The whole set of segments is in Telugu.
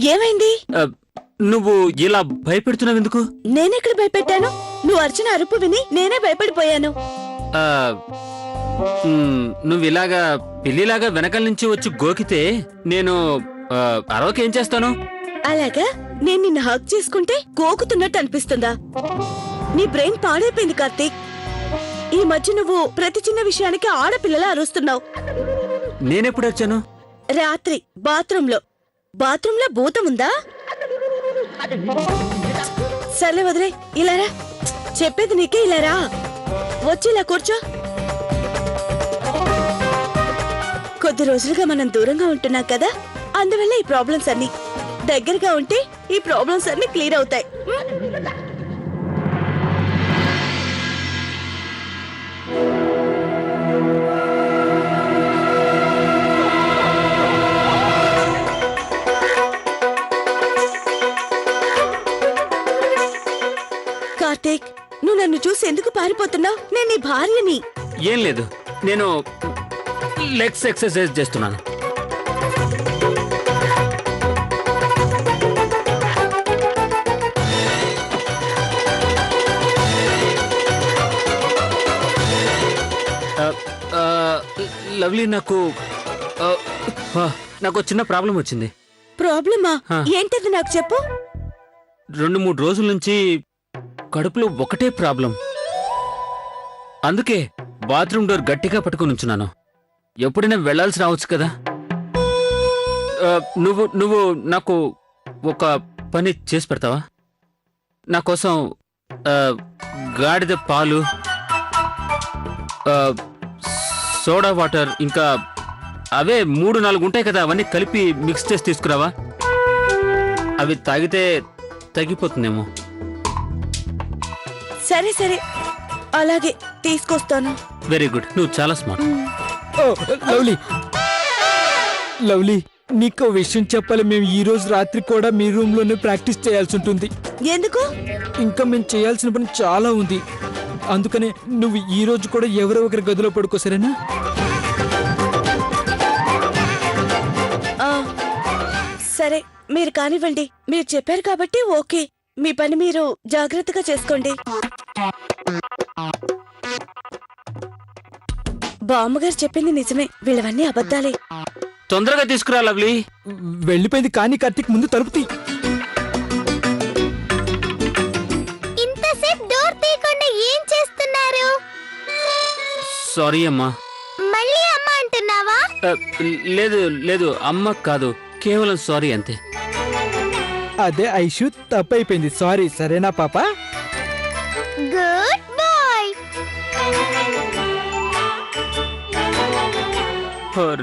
ఏమైంది? నువ్వు ఇలా భయపెడుతున్నావెందుకు? నేనెక్కడ భయపెట్టాను? నువ్వు అర్చన అరుపు విని నేనే భయపడిపోయాను. నువ్విలాగా పిల్లిలాగా వెనకాల నుంచి వచ్చి గోకితే నేను అరవకేం చేస్తాను? అలాగా? నేను నిన్ను హక్ చేసుకుంటే గోకుతున్నట్టు అనిపిస్తుందా? నీ బ్రెయిన్ పాడైపోయింది కార్తీక్. ఈ మధ్య నువ్వు ప్రతి చిన్న విషయానికి ఆడపిల్లలా అరుస్తున్నావు. నేనెప్పుడు వచ్చాను? రాత్రి బాత్రూంలో భూతం ఉందా? సర్లే వదిలే, ఇలారా. చెప్పేది నీకే, ఇలారా. వచ్చి ఇలా కూర్చో. కొద్ది రోజులుగా మనం దూరంగా ఉంటున్నాం కదా, అందువల్ల ఈ ప్రాబ్లమ్స్ అన్ని. దగ్గరగా ఉంటే ఈ ప్రాబ్లమ్స్ అన్ని క్లియర్ అవుతాయి. కార్తీక్, నువ్వు నన్ను చూసి ఎందుకు పారిపోతున్నావు? నేను నీ భార్యని. ఏం లేదు, నేను లెగ్స్ ఎక్సర్సైజ్ చేస్తున్నాను. లవ్లీ, నాకు చిన్న ప్రాబ్లం వచ్చింది. ప్రాబ్లమా? ఏంటది నాకు చెప్పు. 2-3 రోజుల నుంచి కడుపులో ఒకటే ప్రాబ్లం. అందుకే బాత్రూమ్ డోర్ గట్టిగా పట్టుకుని ఉంచున్నాను. ఎప్పుడైనా వెళ్లాల్సి రావచ్చు కదా. నువ్వు నాకు ఒక పని చేసి పెడతావా? నా కోసం గాడిద పాలు, సోడా వాటర్, ఇంకా అవే 3-4 ఉంటాయి కదా, అవన్నీ కలిపి మిక్స్ చేసి తీసుకురావా? అవి తాగితే తగ్గిపోతుందేమో. సరే సరే, అలాగే తీసుకొస్తాను. వెరీ గుడ్, నువ్వు చాలా స్మార్ట్. లవ్లీ, నీకు విషయం చెప్పాలి. మేము ఈ రోజు రాత్రి కూడా మీ రూమ్ లోనే ప్రాక్టీస్ చేయాల్సి ఉంటుంది. ఎందుకు? ఇంకా మేము చేయాల్సిన పని చాలా ఉంది. అందుకనే నువ్వు ఈ రోజు కూడా ఎవరో ఒకరి గదిలో పడుకో, సరేనా? సరే, మీరు కానివ్వండి. మీరు చెప్పారు కాబట్టి ఓకే. మీ పని మీరు జాగ్రత్తగా చేసుకోండి. బామ్మగారు చెప్పింది నిజమే, వీళ్ళవన్నీ అబద్ధాలే. తొందరగా తీసుకురా లవ్లీ. వెళ్ళిపోయింది కానీ కార్తీక్, ముందు తలుపు తీ. ఇంతసేపు డోర్ తీయకుండా ఏం చేస్తున్నారు? సారీ అమ్మా. మళ్ళీ అమ్మ అంటున్నావా? లేదు లేదు, అమ్మ కాదు, కేవలం సారీ అంతే. అదే ఐషు, తప్పైపోయింది. సారీ, సరేనా పాప? Good boy.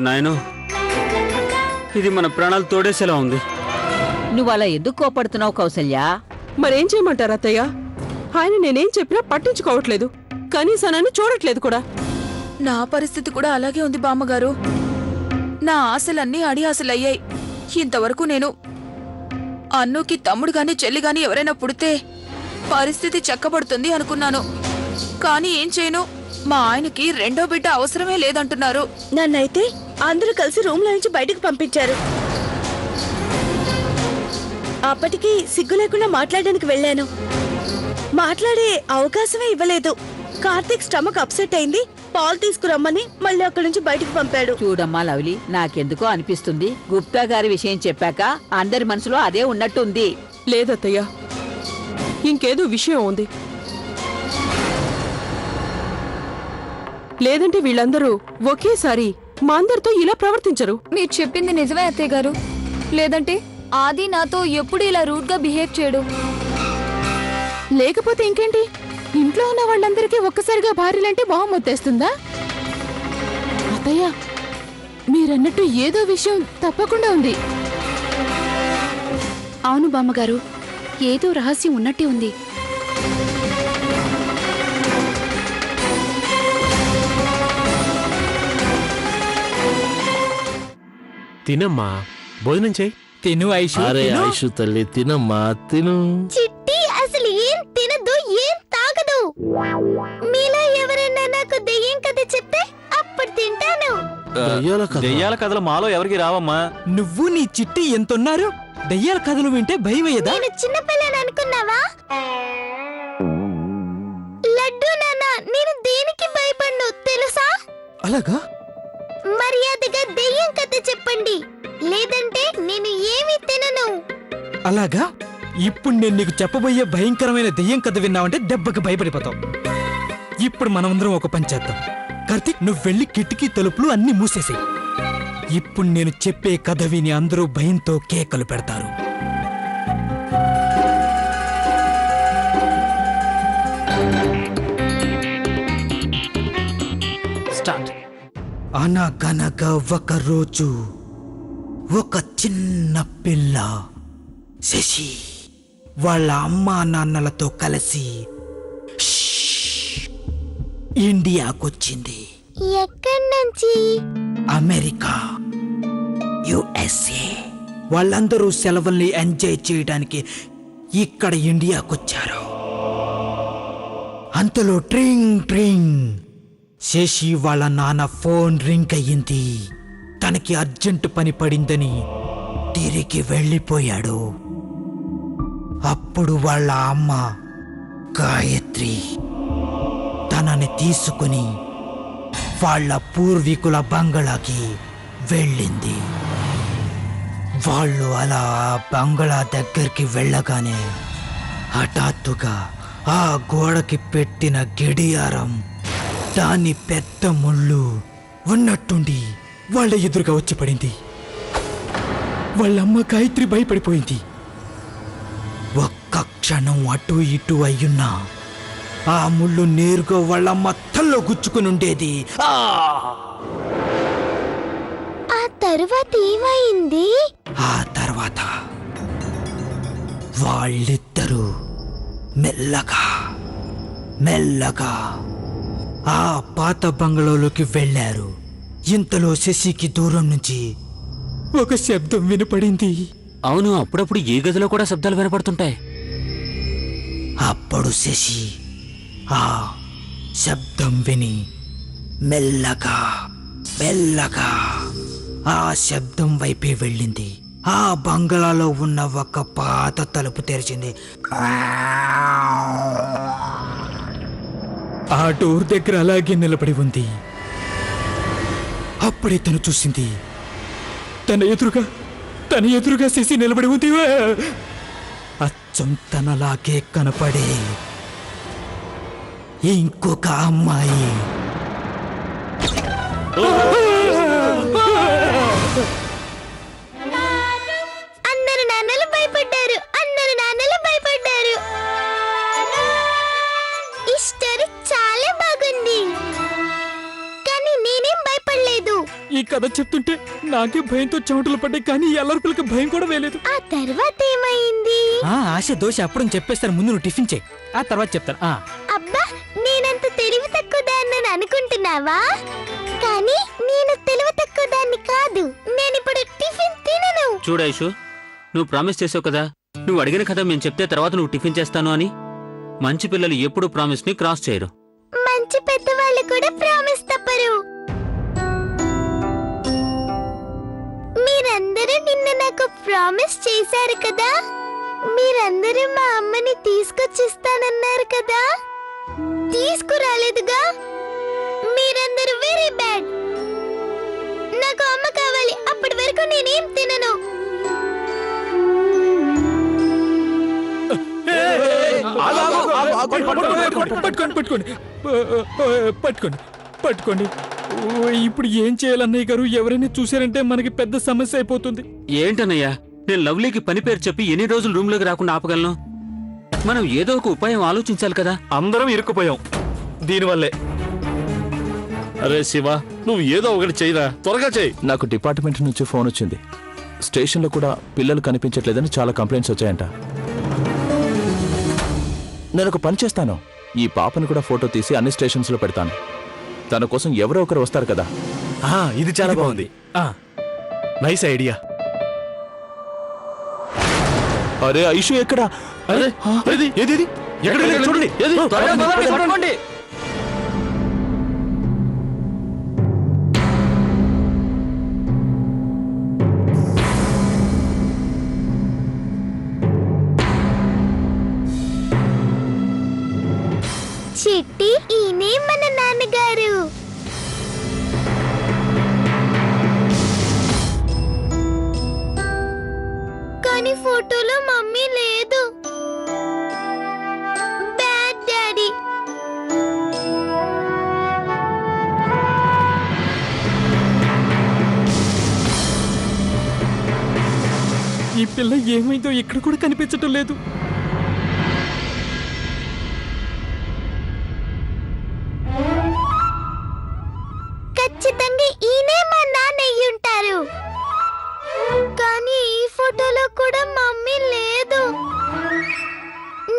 నాయనో, ఇది మన ప్రాణాలు తోడేసేలా ఉంది. నువ్వు అలా ఎందుకు కోపడుతున్నావు కౌసల్య? మరేం చేయమంటారు అత్తయ్య? ఆయన నేనేం చెప్పినా పట్టించుకోవట్లేదు, కనీసం నన్ను చూడట్లేదు కూడా. నా పరిస్థితి కూడా అలాగే ఉంది బామ్మగారు. నా ఆశలన్నీ అడి ఆశలయ్యాయి. ఇంతవరకు నేను అన్నుకి తమ్ముడు గాని చెల్లి గాని ఎవరైనా పుడితే పరిస్థితి చక్కబడుతుంది అనుకున్నాను. కానీ ఏం చేయను, మా ఆయనకి రెండో బిడ్డ అవసరమే లేదంటున్నారు. నన్నైతే అందరూ కలిసి రూమ్ లో నుంచి బయటకు పంపించారు. అప్పటికి సిగ్గు లేకుండా మాట్లాడడానికి వెళ్ళాను. మాట్లాడే అవకాశమే ఇవ్వలేదు. కార్తీక్ స్టమక్ అప్సెట్ అయింది, పాలు తీసుకురమ్మని మళ్ళీ అక్కడి నుంచి బయటకు పంపాడు. చూడమ్మా లవ్లీ, నాకెందుకో అనిపిస్తుంది గుప్తా గారి విషయం చెప్పాక అందరి మనసులో అదే ఉన్నట్టుంది. లేదత్తయ్య, ఇంకేదో విషయం ఉంది. లేదంటే వీళ్ళందరూ ఒకేసారి మా అందరితో ఇలా ప్రవర్తించరు. మీరు చెప్పింది నిజమే అత్తయ్య గారు. లేదంటే ఆది నాతో ఎప్పుడు ఇలా రూడ్ గా బిహేవ్ చేయడు. లేకపోతే ఇంకేంటి, ఇంట్లో ఉన్న వాళ్ళందరికీ ఒక్కసారిగా భార్యలంటే మొహం వచ్చేస్తుందా? అత్తయ్య, మీరన్నట్టు ఏదో విషయం తప్పకుండా ఉంది. అవును బామ్మగారు, ఏదో రహస్యం ఉన్నట్టే ఉంది. తినమ్మా, భోజనం చేయి. తిను ఐషు. అరే ఐషు తల్లి, తినమ్మా, తిను. చిట్టి అసలు ఏం తినదు, ఏం తాగదు. మీలో ఎవరైనా నాకు దెయ్యం కథ చెప్తే అప్పుడు తింటాను. దెయ్యాల కథలు మాలో ఎవరికి రావమ్మా. నువ్వు నీ చిట్టి ఎంతున్నారు? దయ్యాల కథలు వింటే భయం అయ్యేదా? నేను చిన్నపిల్లని అనుకున్నావా? లడ్డు నాన్న, నేను దేనికి భయపడను తెలుసా? అలాగా? మర్యాదగా దెయ్యం కథ చెప్పండి, లేదంటే నేను ఏమీ తినను. అలాగా? ఇప్పుడు నేను నీకు చెప్పబోయే భయంకరమైన దెయ్యం కథ విన్నావంటే దెబ్బకి భయపడిపోతావు. ఇప్పుడు మనమందరం ఒక పని చేద్దాం. కార్తీక్, నువ్వు వెళ్ళి కిటికీ తలుపులు అన్ని మూసేసేయ్. ఇప్పుడు నేను చెప్పే కథ విని అందరూ భయంతో కేకలు పెడతారు. స్టార్ట్. అనగనగా ఒక రోజు ఒక చిన్న పిల్ల శశి వాళ్ళ అమ్మా నాన్నలతో కలిసి ఇండియాకొచ్చింది. ఎక్కడి నుంచి? America, USA. వాళ్ళందరూ సెలవుల్ని ఎంజాయ్ చేయడానికి ఇక్కడ ఇండియాకొచ్చారు. అంతలో ట్రింగ్ ట్రింగ్ శశి వాళ్ళ నాన్న ఫోన్ రింగ్ అయ్యింది. తనకి అర్జెంటు పని పడిందని తిరిగి వెళ్ళిపోయాడు. అప్పుడు వాళ్ళ అమ్మ గాయత్రి తనని తీసుకుని వాళ్ళ పూర్వీకుల బంగళాకి వెళ్ళింది. వాళ్ళు అలా బంగళా దగ్గరికి వెళ్ళగానే హఠాత్తుగా ఆ గోడకి పెట్టిన గడియారం దాని పెద్ద ముళ్ళు ఉన్నట్టుండి వాళ్ళ ఎదురుగా వచ్చి పడింది. వాళ్ళమ్మ గాయత్రి భయపడిపోయింది. ఒక్క క్షణం అటు ఇటు అయ్యున్నా ఆ ముళ్ళు నేరుగా వాళ్ళమ్మ తల్లో గుచ్చుకుని ఉండేది. ఆ తర్వాత ఏమైంది? ఆ తర్వాత వాళ్ళిద్దరూ మెల్లగా మెల్లగా ఆ పాత బంగ్లాలోకి వెళ్ళారు. ఇంతలో శశికి దూరం నుంచి ఒక శబ్దం వినపడింది. అవును, అప్పుడప్పుడు ఈ గదిలో కూడా శబ్దాలు వినపడుతుంటాయి. అప్పుడు శశి ఆ శబ్దం విని మెల్లగా మెల్లగా ఆ శబ్దం వైపే వెళ్ళింది. ఆ బంగ్లాలో ఉన్న ఒక పాత తలుపు తెరిచింది. ఆ డోర్ దగ్గర అలాగే నిలబడి ఉంది. అప్పుడే తను చూసింది, తన ఎదురుగా శశి నిలబడి ఉంది. అచ్చం తనలాగే కనపడే ఇంకొక అమ్మాయి. అందరు నాన్నలు భయపడ్డారు. ఈ స్టోరీ చాలా బాగుంది, కానీ నేనేం భయపడలేదు. ఈ కథ చెప్తుంటే నాకే భయంతో చెమటలు పడ్డాయి, కానీ ఎల్లరిపిల్లకి భయం కూడా వేయలేదు. ఆ తర్వాత ఏమైంది? ఆశ దోశ అప్పుడు చెప్పేస్తారు. ముందు నువ్వు టిఫిన్ చేయి, ఆ తర్వాత చెప్తాను. అబ్బా, నేనంత తెలివి తక్కువ దాన్ని అనుకుంటున్నావా? కానీ నేను తెలివి తక్కువ దాన్ని కాదు. నేనిప్పుడు టిఫిన్ తినను. చూడైషు, నువ్వు ప్రామిస్ చేసావు కదా, నువ్వు అడిగిన కథ మేము చెప్తే తర్వాత నువ్వు టిఫిన్ చేస్తాను అని. మంచి పిల్లలు ఎప్పుడు ప్రామిస్ ని క్రాస్ చేయరు. మంచి పెద్దవాళ్ళు కూడా ప్రామిస్ తప్పరు. మీరందరూ నిన్న నాకు ప్రామిస్ చేశారు కదా. మీరందరూ మా అమ్మని తీసుకొచ్చిస్తానన్నారు కదా. తీసుకురాలేదుగా. మీరందరూ వెరీ బ్యాడ్. నాకు అమ్మ కావాలి. అప్పటి వరకు నేనేం తినను. పట్టుకోండి. ఇప్పుడు ఏం చేయాలన్నయ్య గారు? ఎవరైనా చూశారంటే మనకి పెద్ద సమస్య అయిపోతుంది. ఏంటన్నయ్యా, నేను లవ్లీకి పని పేరు చెప్పి ఎన్ని రోజులు రూమ్ లోకి రాకుండా ఆపగలను? మనం ఏదో ఒక ఉపాయం ఆలోచించాలి కదా. అందరం ఇరుక్కుపోయాం దీనివల్లే. అరే శివ, నువ్వు ఏదో ఒకటి చెయ్యరా, త్వరగా చెయ్యి. నాకు డిపార్ట్మెంట్ నుంచి ఫోన్ వచ్చింది. స్టేషన్లో కూడా పిల్లలు కనిపించట్లేదని చాలా కంప్లైంట్స్ వచ్చాయంట. నేను ఒక పని చేస్తాను, ఈ పాపని కూడా ఫోటో తీసి అన్ని స్టేషన్స్ లో పెడతాను. తన కోసం ఎవరో ఒకరు వస్తారు కదా. ఇది చాలా బాగుంది. Nice idea. అరే ఐషు ఎక్కడా? అరే ఏది ఎక్కడ చూడండి. చిట్టి ఈయనే మన నాన్నగారు. కానీ ఫోటోలో మమ్మీ లేదు. Bad daddy. ఈ పిల్ల ఏమైందో ఇక్కడ కూడా కనిపించటం లేదు. ఖచ్చితంగా ఈయనే మా నాన్న అయ్యి ఉంటారు. కానీ ఈ ఫోటోలో కూడా మమ్మీ లేదు.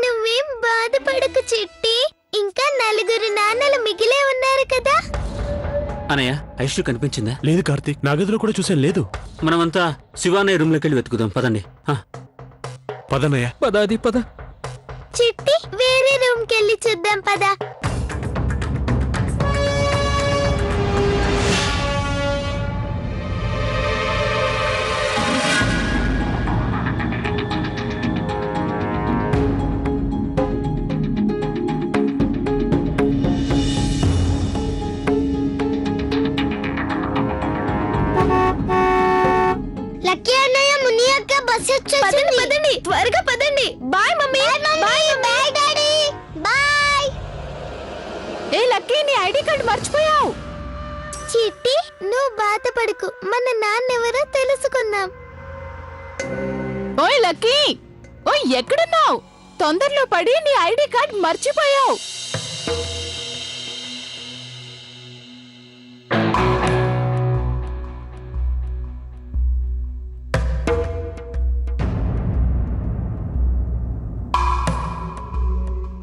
నువ్వేం బాధపడకు చిట్టి, ఇంకా 4 నాన్నలు మిగిలే ఉన్నారు కదా. అనయ్య ఐశ్వర్య కనిపించిందా? లేదు కార్తీక్, నా గదిలో కూడా చూసాను, లేదు. మనమంతా శివానయ్య రూమ్ లోకి వెళ్ళి వెతుకుదాం పదండి. పదనయ్య. పదాది పద. చిట్టి వేరే రూమ్ కెళ్ళి చూద్దాం పదా. లక్కీ అన్నయ్య, ముని అక్క బస్ వచ్చేసింది. పదండి త్వరగా పదండి. Bye mummy. Bye bye daddy. Bye. ఏ లక్కీ, నీ ఐడి కార్డు మర్చిపోయావు. చిట్టి నువ్వు బాధపడకు, మన నాన్నెవరో తెలుసుకుందాం. ఓయ్ లక్కీ, ఓయ్ ఎక్కడున్నావు? తొందరలో పడి నీ ఐడి కార్డ్ మర్చిపోయావు.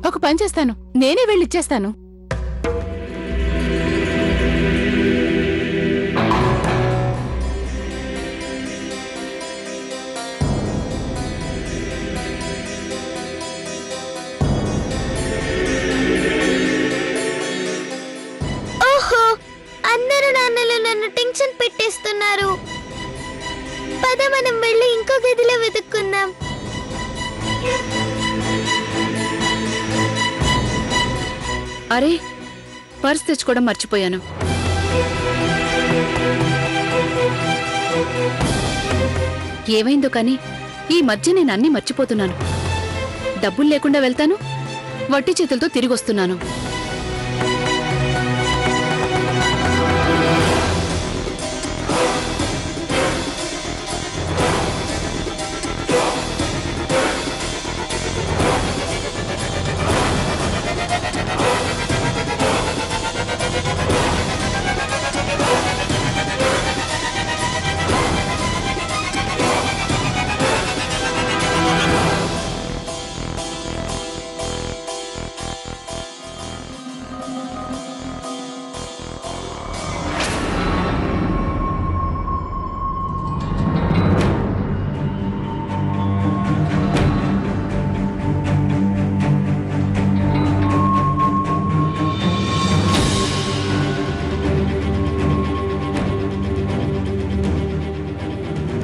ఒక పని చేస్తాను, నేనే వెళ్ళిచ్చేస్తాను. ఓహో, అందరూ నాన్నలు నన్ను టెన్షన్ పెట్టేస్తున్నారు. పద మనం వెళ్ళి ఇంకో గదిలో వెతుక్కుందాం. అరే, పర్స్ తెచ్చుకోవడం మర్చిపోయాను. ఏమైందో కానీ ఈ మధ్య నేను అన్నీ మర్చిపోతున్నాను. డబ్బులు లేకుండా వెళ్తాను, వట్టి చేతులతో తిరిగొస్తున్నాను.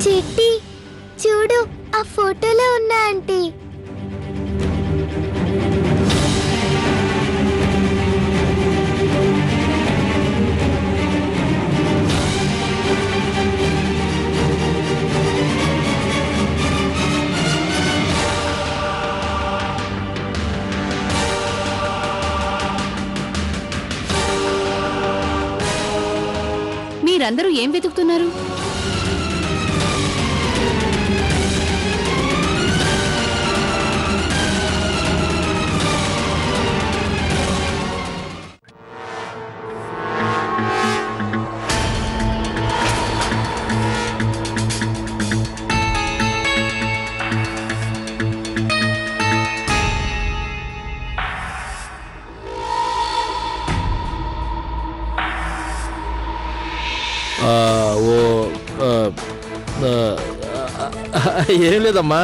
చిట్టి చూడు, ఆ ఫోటోలో ఉన్న ఆంటీ. మీరందరూ ఏం వెతుకుతున్నారు? ఏం లేదమ్మా,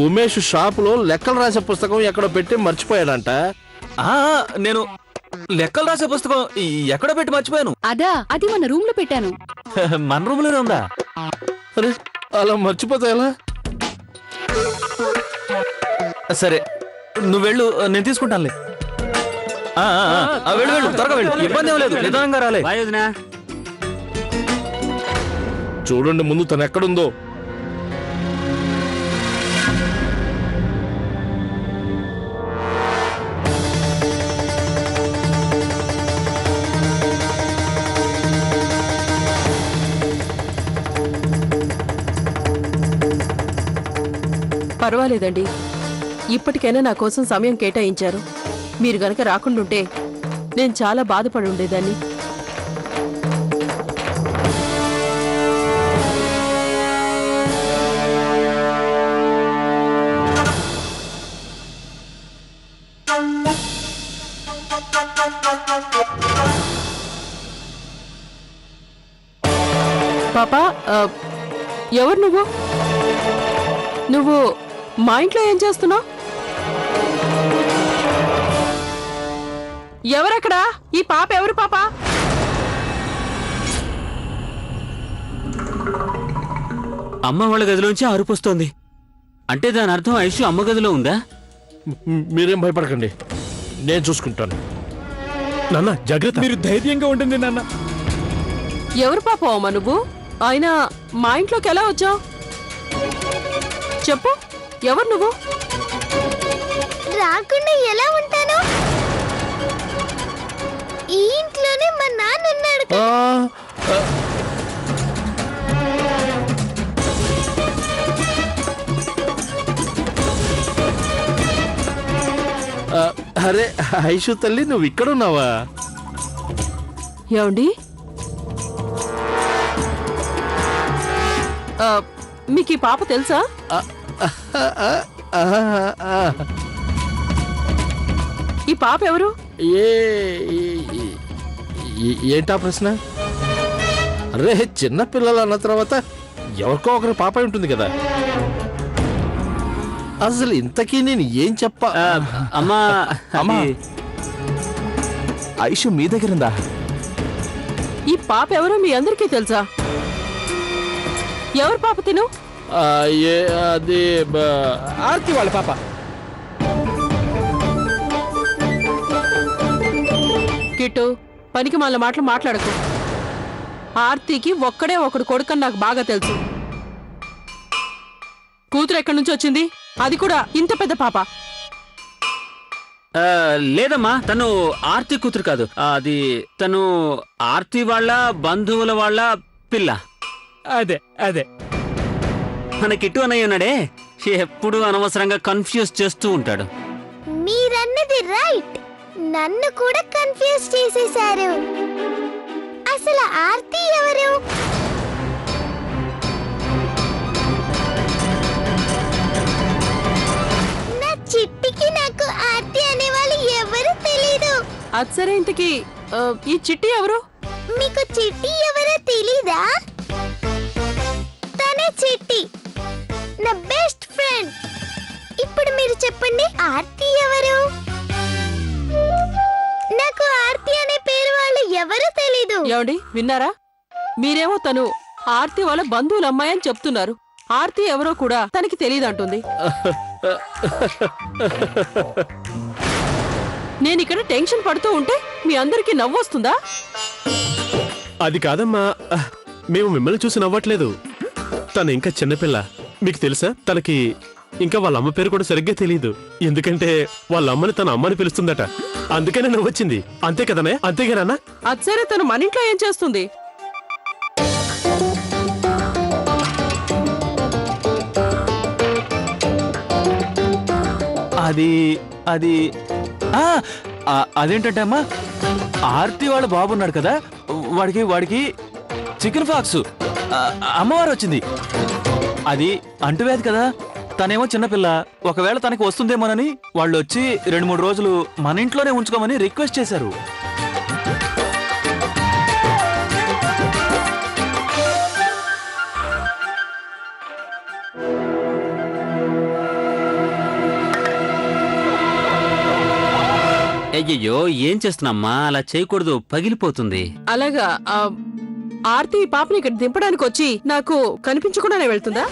ఉమేష్ షాపులో లెక్కలు రాసే పుస్తకం ఎక్కడో పెట్టి మర్చిపోయాడంట. నేను లెక్కలు రాసే పుస్తకం ఎక్కడ పెట్టి మర్చిపోయాను. అదా, అది మన రూమ్ లో పెట్టాను. మన రూమ్ లోనే ఉందా? అరే, అలా మర్చిపోతా ఎలా? సరే, నువ్వు వెళ్ళు, నేను తీసుకుంటానులే. వెళ్ళు వెళ్ళు త్వరగా వెళ్ళు, ఇబ్బంది ఏం లేదు, నిదానంగా రాలే. బాయ్ వదినా. చూడండి ముందు తను ఎక్కడుందో. పర్వాలేదండి, ఇప్పటికైనా నా కోసం సమయం కేటాయించారు. మీరు గనక రాకుండుంటే నేను చాలా బాధపడి ఉండేదాన్ని. పాపా, ఎవరు నువ్వు? నువ్వు మా ఇంట్లో ఏం చేస్తున్నావు? ఎవరక్కడా? ఈ పాప ఎవరు పాప? అమ్మ వాళ్ళ గదిలోంచి అరుపొస్తోంది. అంటే దాని అర్థం ఐషు అమ్మ గదిలో ఉందా? మీరేం భయపడకండి, నేను చూసుకుంటాను. నాన్న జాగ్రత్త. మీరు ధైర్యంగా ఉండండి నాన్న. ఎవరు పాప అమ్మ నువ్వు? ఆయన మా ఇంట్లోకి ఎలా వచ్చావు? చెప్పు, ఎవరు నువ్వు? రాకుండా ఎలా ఉంటాను? ఈ ఇంట్లోనే మా నాన్న ఉన్నాడు. అరే ఐషు తల్లి, నువ్వు ఇక్కడున్నావా? ఏమండి, మీకు ఈ పాప తెలుసా? ఈ పాప ఎవరు? ఏంటా ప్రశ్న? అరే చిన్న పిల్లలు అన్న తర్వాత ఎవరికో ఒకరి పాప ఉంటుంది కదా. అసలు ఇంతకీ నేను ఏం చెప్పా? అమ్మా అమ్మా, ఐషు మీ దగ్గరుందా? ఈ పాప ఎవరో మీ అందరికీ తెలుసా? ఎవరు పాప తిను? అది ఆర్తి వాళ్ళ పాప. కిట్టు, పనికి మాల మాటలు మాట్లాడకు. ఆర్తికి ఒక్కడే ఒకడు కొడుకని నాకు బాగా తెలుసు. కూతురు ఎక్కడి నుంచి వచ్చింది? అది కూడా ఇంత పెద్ద పాప. లేదమ్మా, తను ఆర్తి కూతురు కాదు. అది తను ఆర్తి వాళ్ళ బంధువుల వాళ్ళ పిల్ల. అదే అదే మన కిట్టు అన్నయ్య ఉన్నాడే, ఎప్పుడు అనవసరంగా కన్ఫ్యూజ్ చేస్తూ ఉంటాడు. మీరన్నది రైట్, నన్ను కూడా కన్ఫ్యూజ్ చేసేశారు. అసలు ఆర్తి ఎవరు? నా చిట్టికి నాకు ఆర్తి అనేవాళ్ళు ఎవరు తెలీదు. అది సరే, ఇంతకీ ఈ చిట్టి ఎవరు? మీకు చిట్టి ఎవరో తెలీదా? తనే చిట్టి, నా బెస్ట్ ఫ్రెండ్. ఇప్పుడు మీరు చెప్పండి, ఆర్తి ఎవరు? నాకు ఆర్తి అనే పేరు వాళ్ళు ఎవరు తెలీదు. ఏమండి, విన్నారా? మీరేమో తను ఆర్తి వాళ్ళ బంధువుల అమ్మాయి అని చెప్తున్నారు. ఆర్తి ఎవరో కూడా తనకి తెలియదంటుంది. నేను ఇక్కడ టెన్షన్ పడుతూ ఉంటే మీ అందరికీ నవ్వొస్తుందా? అది కాదమ్మా, మేము మిమ్మల్ని చూసి నవ్వట్లేదు. తను ఇంకా చిన్నపిల్ల. మీకు తెలుసా, తనకి ఇంకా వాళ్ళ అమ్మ పేరు కూడా సరిగ్గా తెలియదు. ఎందుకంటే వాళ్ళ అమ్మని తన అమ్మని పిలుస్తుందట. అందుకనే నవ్వొచ్చింది. అంతే కదనే? అంతేగానా? అది సరే, తను మన ఇంట్లో ఏం చేస్తుంది? అది అది అదేంటంటే అమ్మా, ఆర్తి వాళ్ళ బాబు ఉన్నాడు కదా, వాడికి చికెన్ ఫాక్స్ అమ్మవారు వచ్చింది. అది అంటువ్యాధి కదా. తనేమో చిన్నపిల్ల. ఒకవేళ తనకి వస్తుందేమోనని వాళ్ళు వచ్చి 2-3 రోజులు మన ఇంట్లోనే ఉంచుకోమని రిక్వెస్ట్ చేశారు. అయ్యయ్యో, ఏం చేస్తున్నామ్మా? అలా చేయకూడదు, పగిలిపోతుంది. అలాగా. ఆర్తి ఈ పాపని ఇక్కడ దింపడానికి వచ్చి నాకు కనిపించకుండానే వెళ్తుందా?